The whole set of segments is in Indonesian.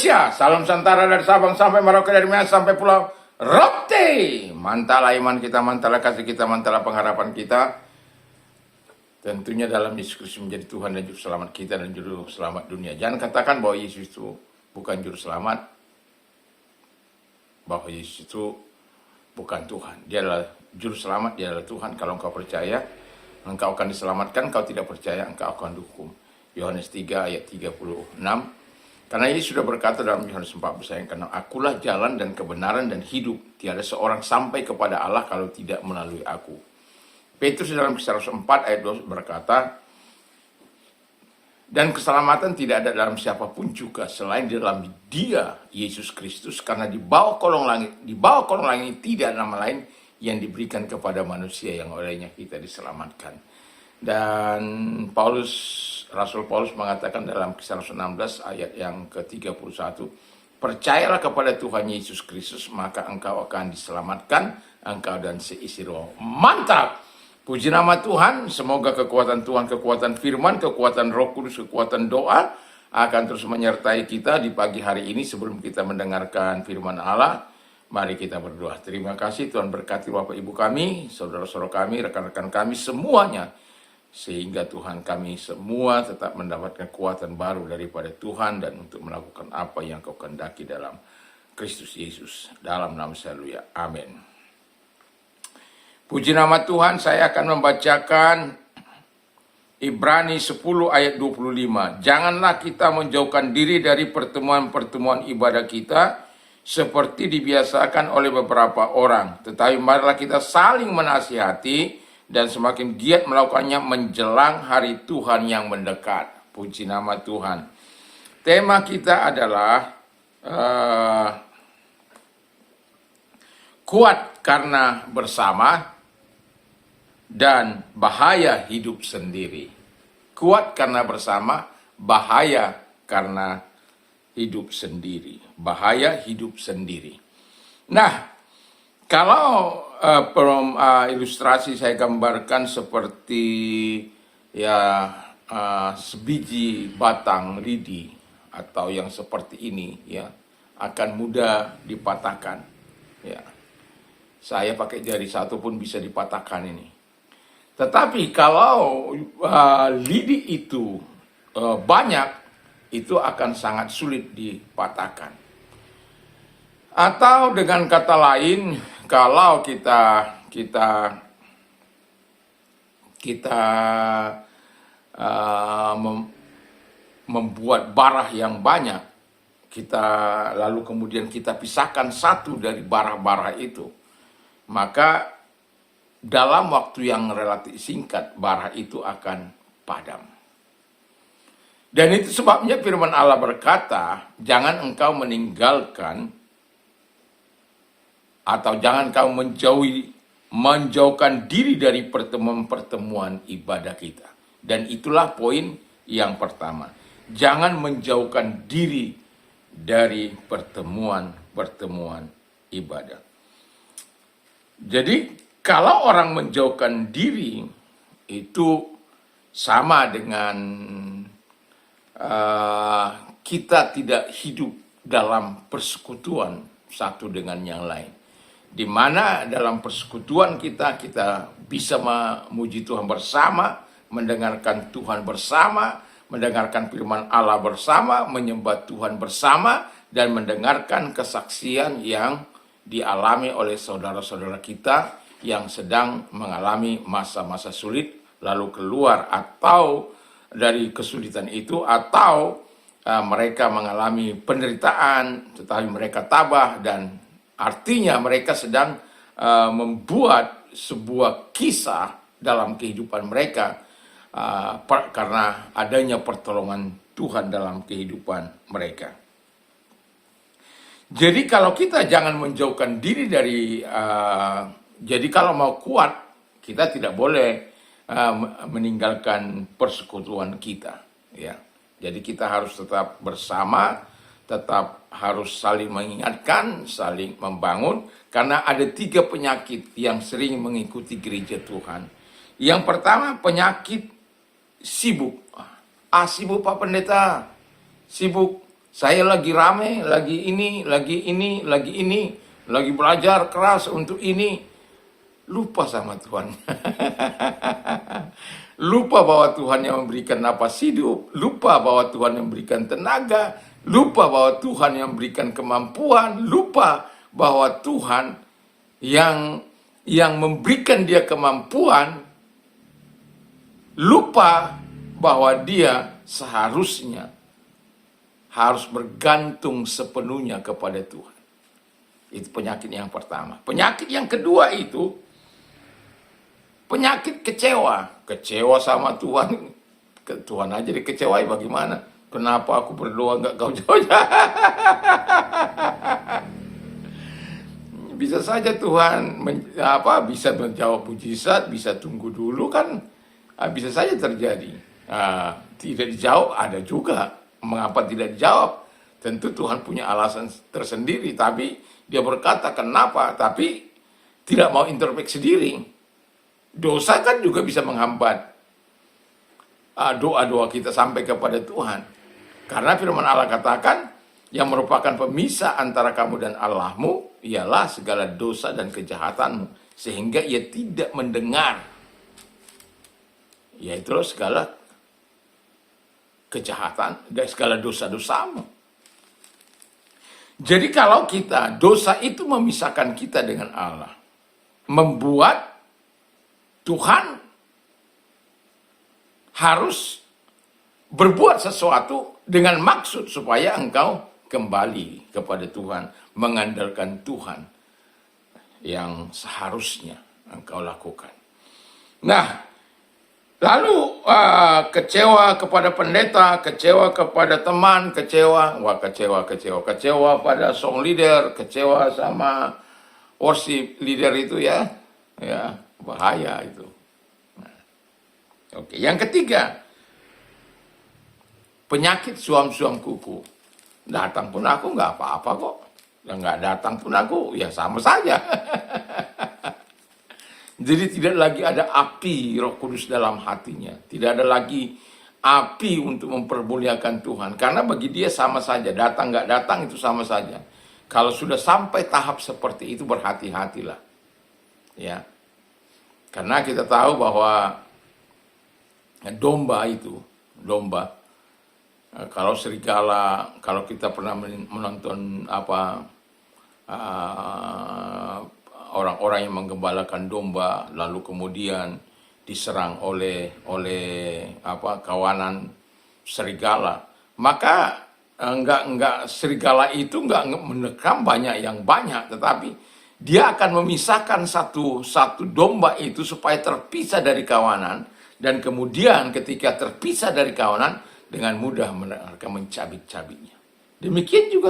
Indonesia, salam Santara dari Sabang sampai Merauke, dari Medan sampai Pulau Rote. Mantalah iman kita, mantalah kasih kita, mantalah pengharapan kita. Tentunya dalam Yesus Kristus menjadi Tuhan dan Juru Selamat kita dan Juru Selamat dunia. Jangan katakan bahwa Yesus itu bukan Juru Selamat, bahwa Yesus itu bukan Tuhan. Dia adalah Juru Selamat, dia adalah Tuhan. Kalau engkau percaya, engkau akan diselamatkan. Kalau tidak percaya, engkau akan dihukum. Yohanes 3 ayat 36. Karena Yesus sudah berkata dalam Yohanes 14 ayat 6, akulah jalan dan kebenaran dan hidup. Tiada seorang sampai kepada Allah kalau tidak melalui aku. Petrus dalam Kisah Rasul 4 ayat 2 berkata, dan keselamatan tidak ada dalam siapapun juga selain di dalam Dia, Yesus Kristus, karena di bawah kolong langit tidak ada nama lain yang diberikan kepada manusia yang olehnya kita diselamatkan. Dan Rasul Paulus mengatakan dalam Kisah Rasul 16 ayat yang ke-31, percayalah kepada Tuhan Yesus Kristus, maka engkau akan diselamatkan, engkau dan seisi roh. Mantap! Puji nama Tuhan, semoga kekuatan Tuhan, kekuatan firman, kekuatan Roh Kudus, kekuatan doa akan terus menyertai kita di pagi hari ini. Sebelum kita mendengarkan firman Allah, mari kita berdoa. Terima kasih Tuhan, berkati Bapak Ibu kami, saudara-saudara kami, rekan-rekan kami semuanya, sehingga Tuhan kami semua tetap mendapatkan kekuatan baru daripada Tuhan dan untuk melakukan apa yang Kau kehendaki dalam Kristus Yesus. Dalam nama Haleluya. Amin. Puji nama Tuhan, saya akan membacakan Ibrani 10 ayat 25. Janganlah kita menjauhkan diri dari pertemuan-pertemuan ibadah kita seperti dibiasakan oleh beberapa orang. Tetapi marilah kita saling menasihati dan semakin giat melakukannya menjelang hari Tuhan yang mendekat. Puji nama Tuhan. Tema kita adalah kuat karena bersama dan bahaya hidup sendiri. Kuat karena bersama, bahaya karena hidup sendiri. Bahaya hidup sendiri. Nah, kalau ilustrasi saya gambarkan seperti sebiji batang lidi atau yang seperti ini, ya, akan mudah dipatahkan. Ya, saya pakai jari satu pun bisa dipatahkan ini. Tetapi kalau lidi itu banyak, itu akan sangat sulit dipatahkan. Atau dengan kata lain, kalau kita membuat barah yang banyak, lalu kemudian kita pisahkan satu dari barah-barah itu, maka dalam waktu yang relatif singkat, barah itu akan padam. Dan itu sebabnya firman Allah berkata, jangan engkau meninggalkan atau jangan engkau menjauhkan diri dari pertemuan-pertemuan ibadah kita. Dan itulah poin yang pertama. Jangan menjauhkan diri dari pertemuan-pertemuan ibadah. Jadi, kalau orang menjauhkan diri, itu sama dengan kita tidak hidup dalam persekutuan satu dengan yang lain. Di mana dalam persekutuan kita bisa memuji Tuhan bersama, mendengarkan Tuhan bersama, mendengarkan firman Allah bersama, menyembah Tuhan bersama, dan mendengarkan kesaksian yang dialami oleh saudara-saudara kita yang sedang mengalami masa-masa sulit, lalu keluar atau dari kesulitan itu, atau mereka mengalami penderitaan, tetapi mereka tabah, dan artinya mereka sedang membuat sebuah kisah dalam kehidupan mereka karena adanya pertolongan Tuhan dalam kehidupan mereka. Jadi kalau kita jangan menjauhkan diri dari jadi kalau mau kuat, kita tidak boleh meninggalkan persekutuan kita. Ya. Jadi kita harus tetap bersama, tetap harus saling mengingatkan, saling membangun. Karena ada 3 penyakit yang sering mengikuti gereja Tuhan. Yang pertama, penyakit sibuk. Sibuk Pak Pendeta, sibuk Saya lagi rame, lagi ini, lagi ini, lagi ini, lagi belajar keras untuk ini. Lupa sama Tuhan. Lupa bahwa Tuhan yang memberikan napas hidup. Lupa bahwa Tuhan yang memberikan tenaga. Lupa bahwa Tuhan yang memberikan kemampuan. Lupa bahwa Tuhan yang memberikan dia kemampuan. Lupa bahwa dia seharusnya harus bergantung sepenuhnya kepada Tuhan. Itu penyakit yang pertama. Penyakit yang kedua itu penyakit kecewa. Kecewa sama Tuhan. Tuhan aja dikecewai, bagaimana? Kenapa aku berdoa nggak kau jawab? Bisa saja Tuhan bisa menjawab mujizat, bisa tunggu dulu kan, bisa saja terjadi. Tidak dijawab ada juga. Mengapa tidak dijawab? Tentu Tuhan punya alasan tersendiri, tapi dia berkata kenapa, tapi tidak mau introspeksi diri. Dosa kan juga bisa menghambat doa-doa kita sampai kepada Tuhan. Karena firman Allah katakan, yang merupakan pemisah antara kamu dan Allahmu, ialah segala dosa dan kejahatanmu, sehingga ia tidak mendengar. Yaitu segala kejahatan dan segala dosa-dosamu. Jadi kalau dosa itu memisahkan kita dengan Allah, membuat Tuhan harus berbuat sesuatu dengan maksud supaya engkau kembali kepada Tuhan, mengandalkan Tuhan yang seharusnya engkau lakukan. Nah, lalu kecewa kepada pendeta, kecewa kepada teman, kecewa pada song leader, kecewa sama worship leader itu ya bahaya itu. Nah, oke, yang ketiga, penyakit suam-suam kuku. Datang pun aku nggak apa-apa kok, nggak datang pun aku ya sama saja. Jadi tidak lagi ada api Roh Kudus dalam hatinya. Tidak ada lagi api untuk mempermuliakan Tuhan. Karena bagi dia sama saja. Datang nggak datang itu sama saja. Kalau sudah sampai tahap seperti itu, berhati-hatilah. Ya. Karena kita tahu bahwa domba, kalau serigala, kalau kita pernah menonton orang-orang yang menggembalakan domba, lalu kemudian diserang oleh kawanan serigala, maka enggak serigala itu enggak menekam yang banyak, tetapi dia akan memisahkan satu domba itu supaya terpisah dari kawanan, dan kemudian ketika terpisah dari kawanan dengan mudah mereka mencabik-cabiknya. Demikian juga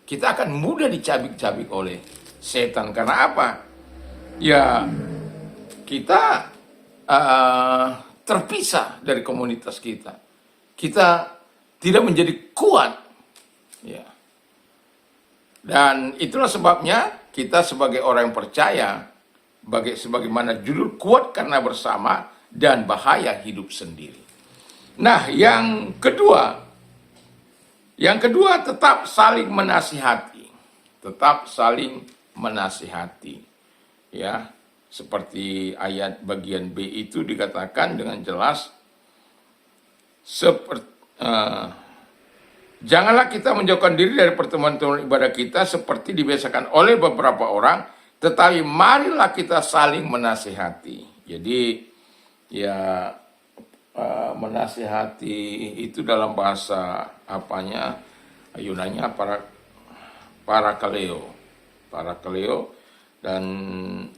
kita akan mudah dicabik-cabik oleh setan. Karena apa? Ya, kita terpisah dari komunitas kita. Kita tidak menjadi kuat. Ya. Dan itulah sebabnya kita sebagai orang yang percaya, sebagaimana judul, kuat karena bersama dan bahaya hidup sendiri. Nah, yang kedua tetap saling menasihati. Tetap saling menasihati. Ya, seperti ayat bagian B itu dikatakan dengan jelas, janganlah kita menjauhkan diri dari pertemuan-pertemuan ibadah kita seperti dibiasakan oleh beberapa orang, tetapi marilah kita saling menasihati. Jadi ya, menasihati itu dalam bahasa Yunani parakaleo, dan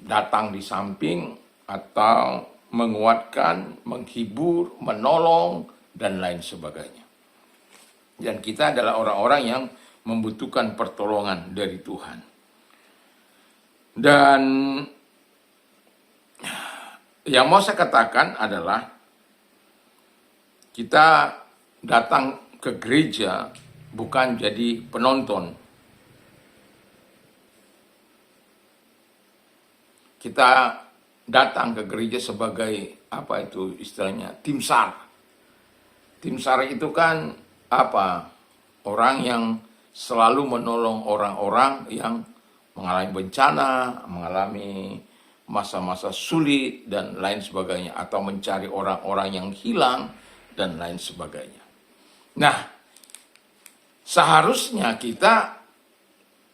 datang di samping atau menguatkan, menghibur, menolong, dan lain sebagainya. Dan kita adalah orang-orang yang membutuhkan pertolongan dari Tuhan. Dan yang mau saya katakan adalah, kita datang ke gereja bukan jadi penonton. Kita datang ke gereja sebagai tim SAR. Tim SAR itu kan orang yang selalu menolong orang-orang yang mengalami bencana, mengalami masa-masa sulit, dan lain sebagainya. Atau mencari orang-orang yang hilang, dan lain sebagainya. Nah, seharusnya kita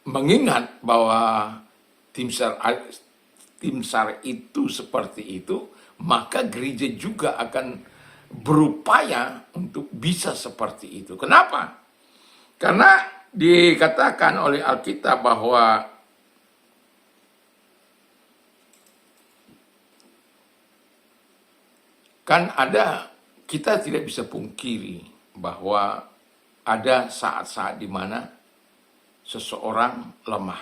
mengingat bahwa tim SAR itu seperti itu, maka gereja juga akan berupaya untuk bisa seperti itu. Kenapa? Karena dikatakan oleh Alkitab bahwa kan kita tidak bisa pungkiri bahwa ada saat-saat di mana seseorang lemah.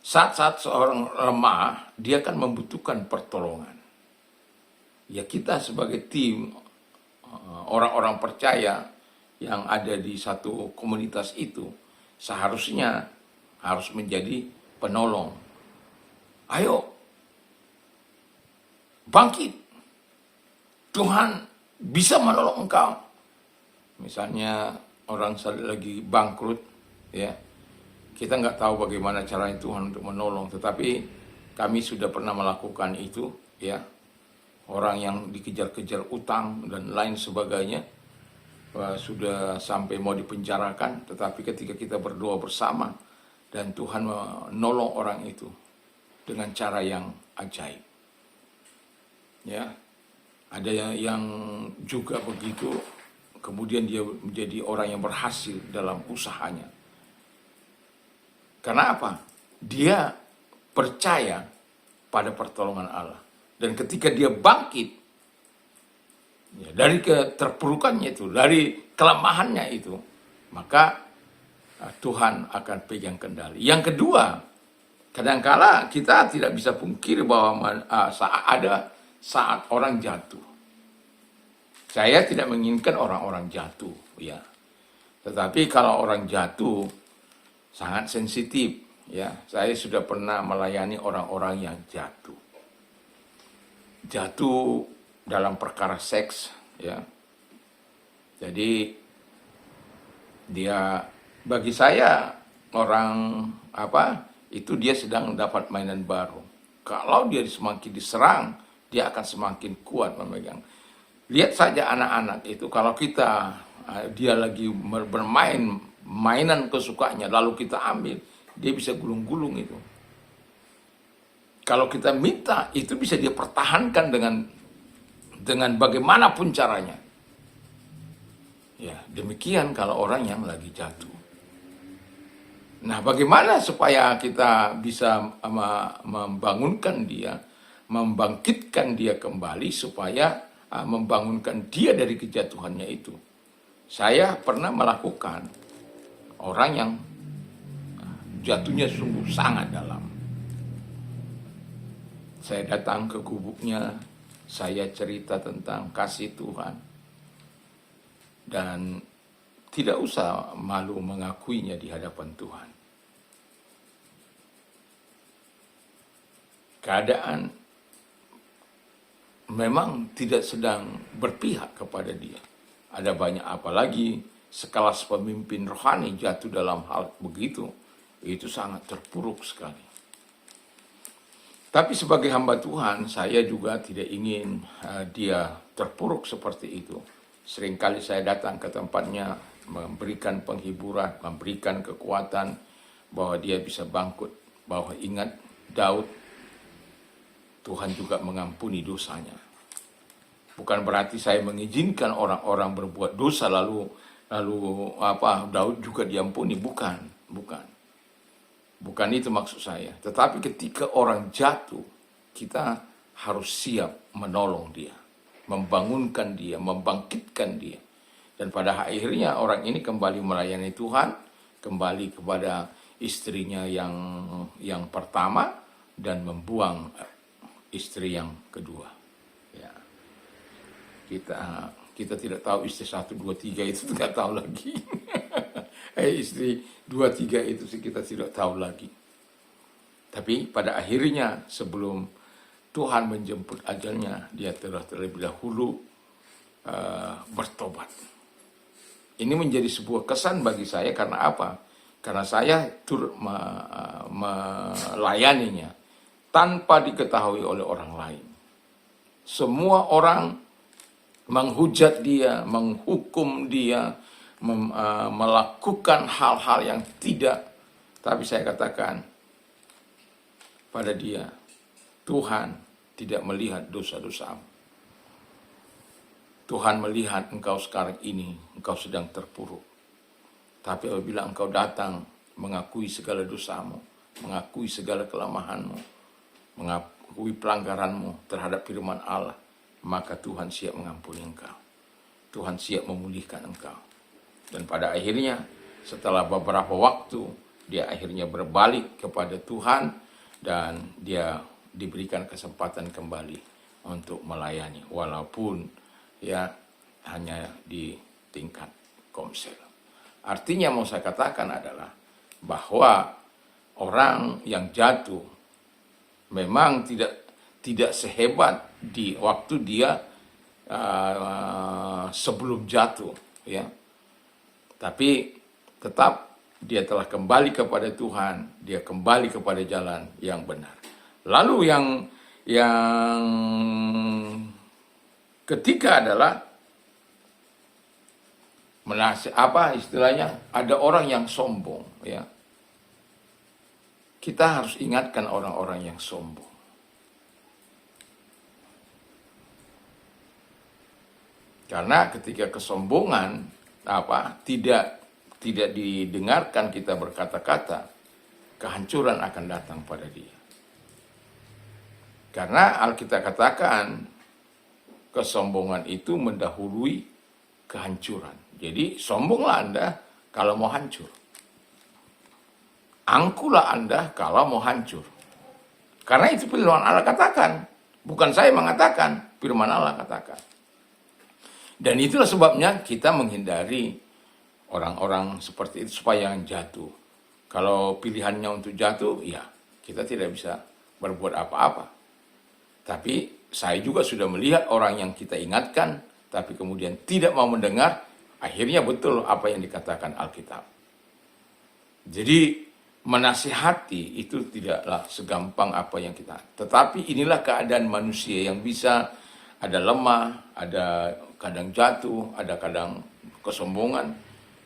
Saat-saat seorang lemah, dia kan membutuhkan pertolongan. Ya, kita sebagai tim, orang-orang percaya yang ada di satu komunitas itu, seharusnya harus menjadi penolong. Ayo, bangkit. Tuhan bisa menolong engkau. Misalnya orang lagi bangkrut, ya, kita nggak tahu bagaimana caranya Tuhan untuk menolong, tetapi kami sudah pernah melakukan itu, ya. Orang yang dikejar-kejar utang dan lain sebagainya, sudah sampai mau dipenjarakan, tetapi ketika kita berdoa bersama dan Tuhan menolong orang itu dengan cara yang ajaib. Ya, ada yang juga begitu, kemudian dia menjadi orang yang berhasil dalam usahanya. Karena apa? Dia percaya pada pertolongan Allah. Dan ketika dia bangkit, ya, dari keterpurukannya itu, dari kelemahannya itu, maka Tuhan akan pegang kendali. Yang kedua, kadangkala kita tidak bisa pungkiri bahwa ada saat orang jatuh. Saya tidak menginginkan orang-orang jatuh, ya. Tetapi kalau orang jatuh, sangat sensitif, ya. Saya sudah pernah melayani orang-orang yang jatuh dalam perkara seks, ya. Jadi dia, bagi saya, orang itu dia sedang dapat mainan baru. Kalau dia semakin diserang, dia akan semakin kuat memegang. Lihat saja anak-anak itu, kalau dia lagi bermain mainan kesukaannya, lalu kita ambil, dia bisa gulung-gulung itu. Kalau kita minta, itu bisa dia pertahankan dengan bagaimanapun caranya. Ya, demikian kalau orang yang lagi jatuh. Nah, bagaimana supaya kita bisa membangunkan dia, membangkitkan dia kembali, supaya membangunkan dia dari kejatuhannya itu? Saya pernah melakukan orang yang jatuhnya sungguh sangat dalam. Saya datang ke gubuknya, saya cerita tentang kasih Tuhan, dan tidak usah malu mengakuinya di hadapan Tuhan. Keadaan memang tidak sedang berpihak kepada dia. Ada banyak, apalagi sekelas pemimpin rohani jatuh dalam hal begitu, itu sangat terpuruk sekali. Tapi sebagai hamba Tuhan, saya juga tidak ingin dia terpuruk seperti itu. Seringkali saya datang ke tempatnya, memberikan penghiburan, memberikan kekuatan, bahwa dia bisa bangkit. Bahwa ingat Daud, Tuhan juga mengampuni dosanya. Bukan berarti saya mengizinkan orang-orang berbuat dosa lalu Daud juga diampuni, bukan. Bukan itu maksud saya. Tetapi ketika orang jatuh, kita harus siap menolong dia, membangunkan dia, membangkitkan dia. Dan pada akhirnya orang ini kembali melayani Tuhan, kembali kepada istrinya yang pertama, dan membuang istri yang kedua. Ya. Kita tidak tahu istri 1, 2, 3 itu tidak tahu lagi. Istri 2, 3 itu sih kita tidak tahu lagi. Tapi pada akhirnya, sebelum Tuhan menjemput ajalnya, dia telah terlebih dahulu bertobat. Ini menjadi sebuah kesan bagi saya karena apa? Karena saya turut melayaninya tanpa diketahui oleh orang lain. Semua orang menghujat dia, menghukum dia, melakukan hal-hal yang tidak. Tapi saya katakan pada dia, Tuhan tidak melihat dosa-dosamu. Tuhan melihat engkau sekarang ini, engkau sedang terpuruk. Tapi apabila engkau datang mengakui segala dosamu, mengakui segala kelemahanmu, mengakui pelanggaranmu terhadap firman Allah, maka Tuhan siap mengampuni engkau. Tuhan siap memulihkan engkau. Dan pada akhirnya, setelah beberapa waktu, dia akhirnya berbalik kepada Tuhan dan dia diberikan kesempatan kembali untuk melayani. Walaupun ya hanya di tingkat komsel. Artinya mau saya katakan adalah bahwa orang yang jatuh memang tidak sehebat di waktu dia sebelum jatuh, ya. Tapi tetap dia telah kembali kepada Tuhan, dia kembali kepada jalan yang benar. Lalu yang ketiga adalah istilahnya ada orang yang sombong, ya. Kita harus ingatkan orang-orang yang sombong. Karena ketika kesombongan tidak didengarkan kita berkata-kata, kehancuran akan datang pada dia. Karena Alkitab katakan kesombongan itu mendahului kehancuran. Jadi sombonglah Anda kalau mau hancur. Angkuhlah Anda kalau mau hancur. Karena itu firman Allah katakan. Bukan saya mengatakan, firman Allah katakan. Dan itulah sebabnya kita menghindari orang-orang seperti itu supaya jangan jatuh. Kalau pilihannya untuk jatuh, ya kita tidak bisa berbuat apa-apa. Tapi saya juga sudah melihat orang yang kita ingatkan, tapi kemudian tidak mau mendengar, akhirnya betul apa yang dikatakan Alkitab. Jadi menasihati itu tidaklah segampang apa yang kita. Tetapi inilah keadaan manusia yang bisa ada lemah, ada kadang jatuh, ada kadang kesombongan.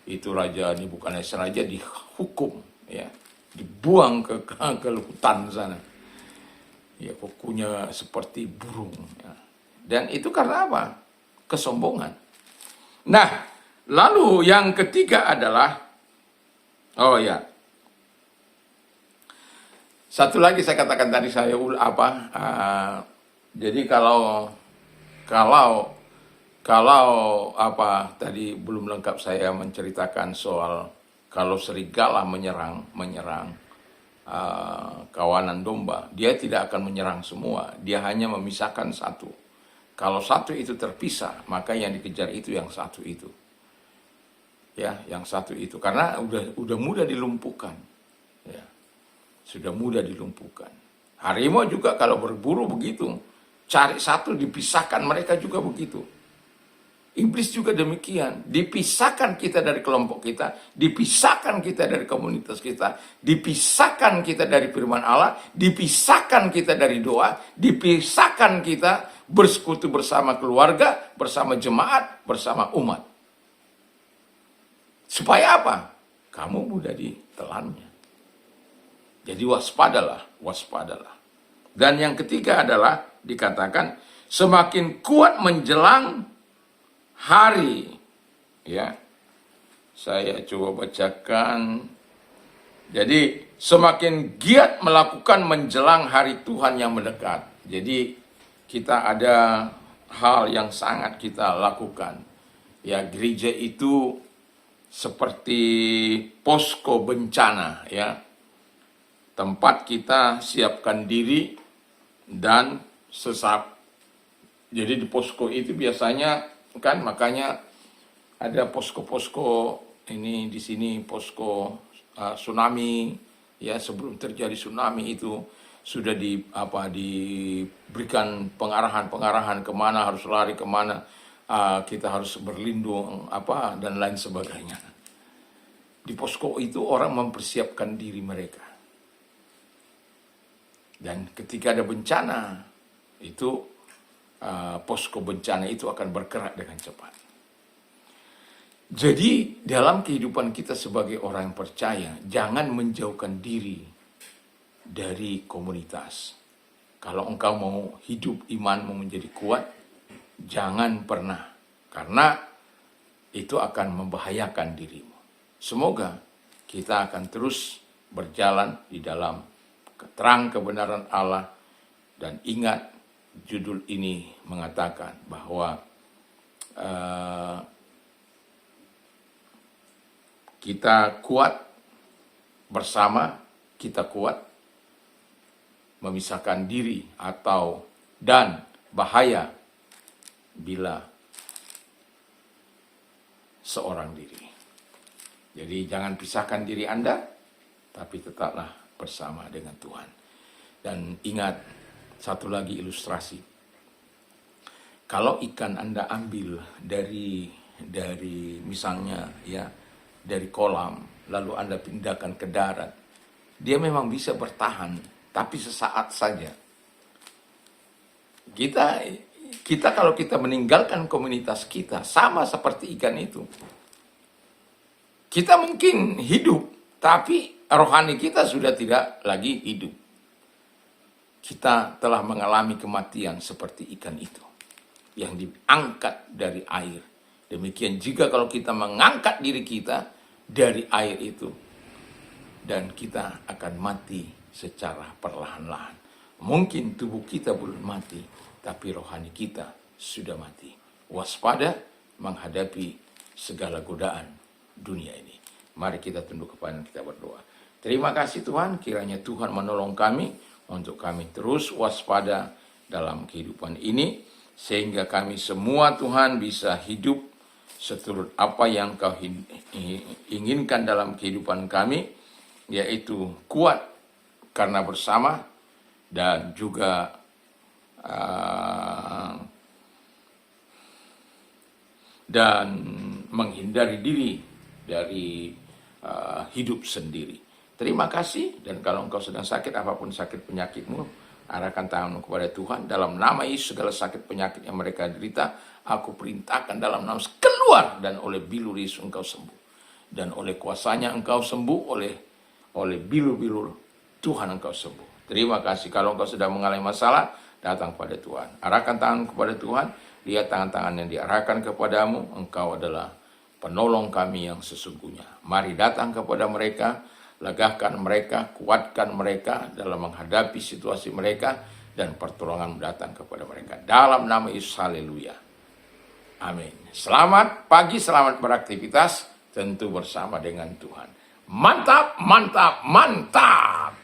Itu raja Nebukadnezar raja dihukum, ya, dibuang ke hutan sana. Ya, kukunya seperti burung. Ya. Dan itu karena apa? Kesombongan. Nah, lalu yang ketiga adalah, satu lagi saya katakan tadi jadi kalau tadi belum lengkap saya menceritakan soal kalau serigala menyerang kawanan domba, dia tidak akan menyerang semua, dia hanya memisahkan satu. Kalau satu itu terpisah, maka yang dikejar itu yang satu itu. Ya, yang satu itu karena udah mudah dilumpuhkan. Ya. Sudah mudah dilumpuhkan. Harimau juga kalau berburu begitu, cari satu dipisahkan, mereka juga begitu. Iblis juga demikian, dipisahkan kita dari kelompok kita, dipisahkan kita dari komunitas kita, dipisahkan kita dari firman Allah, dipisahkan kita dari doa, dipisahkan kita bersekutu bersama keluarga, bersama jemaat, bersama umat. Supaya apa? Kamu mudah ditelannya. Jadi waspadalah. Dan yang ketiga adalah dikatakan semakin kuat menjelang hari, ya. Saya coba bacakan. Jadi semakin giat melakukan menjelang hari Tuhan yang mendekat. Jadi kita ada hal yang sangat kita lakukan. Ya, gereja itu seperti posko bencana, ya. Tempat kita siapkan diri dan sesat. Jadi di posko itu biasanya kan, makanya ada posko-posko ini di sini, posko tsunami, ya. Sebelum terjadi tsunami itu sudah diberikan pengarahan kemana harus lari kemana. kita harus berlindung dan lain sebagainya. Di posko itu orang mempersiapkan diri mereka. Dan ketika ada bencana, itu posko bencana itu akan bergerak dengan cepat. Jadi dalam kehidupan kita sebagai orang yang percaya, jangan menjauhkan diri dari komunitas. Kalau engkau mau hidup imanmu menjadi kuat, jangan pernah, karena itu akan membahayakan dirimu. Semoga kita akan terus berjalan di dalam terang kebenaran Allah. Dan ingat, judul ini mengatakan bahwa kita kuat bersama, kita kuat memisahkan diri dan bahaya bila seorang diri. Jadi jangan pisahkan diri Anda, tapi tetaplah bersama dengan Tuhan. Dan ingat, satu lagi ilustrasi. Kalau ikan Anda ambil dari misalnya dari kolam, lalu Anda pindahkan ke darat, dia memang bisa bertahan, tapi sesaat saja. Kita kalau kita meninggalkan komunitas kita, sama seperti ikan itu. Kita mungkin hidup, tapi rohani kita sudah tidak lagi hidup. Kita telah mengalami kematian seperti ikan itu, yang diangkat dari air. Demikian juga kalau kita mengangkat diri kita dari air itu, dan kita akan mati secara perlahan-lahan. Mungkin tubuh kita belum mati, tapi rohani kita sudah mati. Waspada menghadapi segala godaan dunia ini. Mari kita tunduk kepala, kita berdoa. Terima kasih Tuhan, kiranya Tuhan menolong kami untuk kami terus waspada dalam kehidupan ini, sehingga kami semua Tuhan bisa hidup seturut apa yang Kau inginkan dalam kehidupan kami, yaitu kuat karena bersama, dan juga dan menghindari diri dari hidup sendiri. Terima kasih, dan kalau engkau sedang sakit, apapun sakit penyakitmu, arahkan tanganmu kepada Tuhan. Dalam nama Yesus, segala sakit penyakit yang mereka derita, aku perintahkan dalam nama Yesus, keluar, dan oleh bilur Yesus engkau sembuh. Dan oleh kuasanya engkau sembuh, oleh bilur-bilur Tuhan engkau sembuh. Terima kasih. Kalau engkau sedang mengalami masalah, datang pada Tuhan. Arahkan tangan kepada Tuhan, lihat tangan-tangan yang diarahkan kepadamu, engkau adalah penolong kami yang sesungguhnya. Mari datang kepada mereka, legahkan mereka, kuatkan mereka dalam menghadapi situasi mereka, dan pertolongan datang kepada mereka. Dalam nama Yesus, haleluya. Amin. Selamat pagi, selamat beraktivitas, tentu bersama dengan Tuhan. Mantap, mantap, mantap.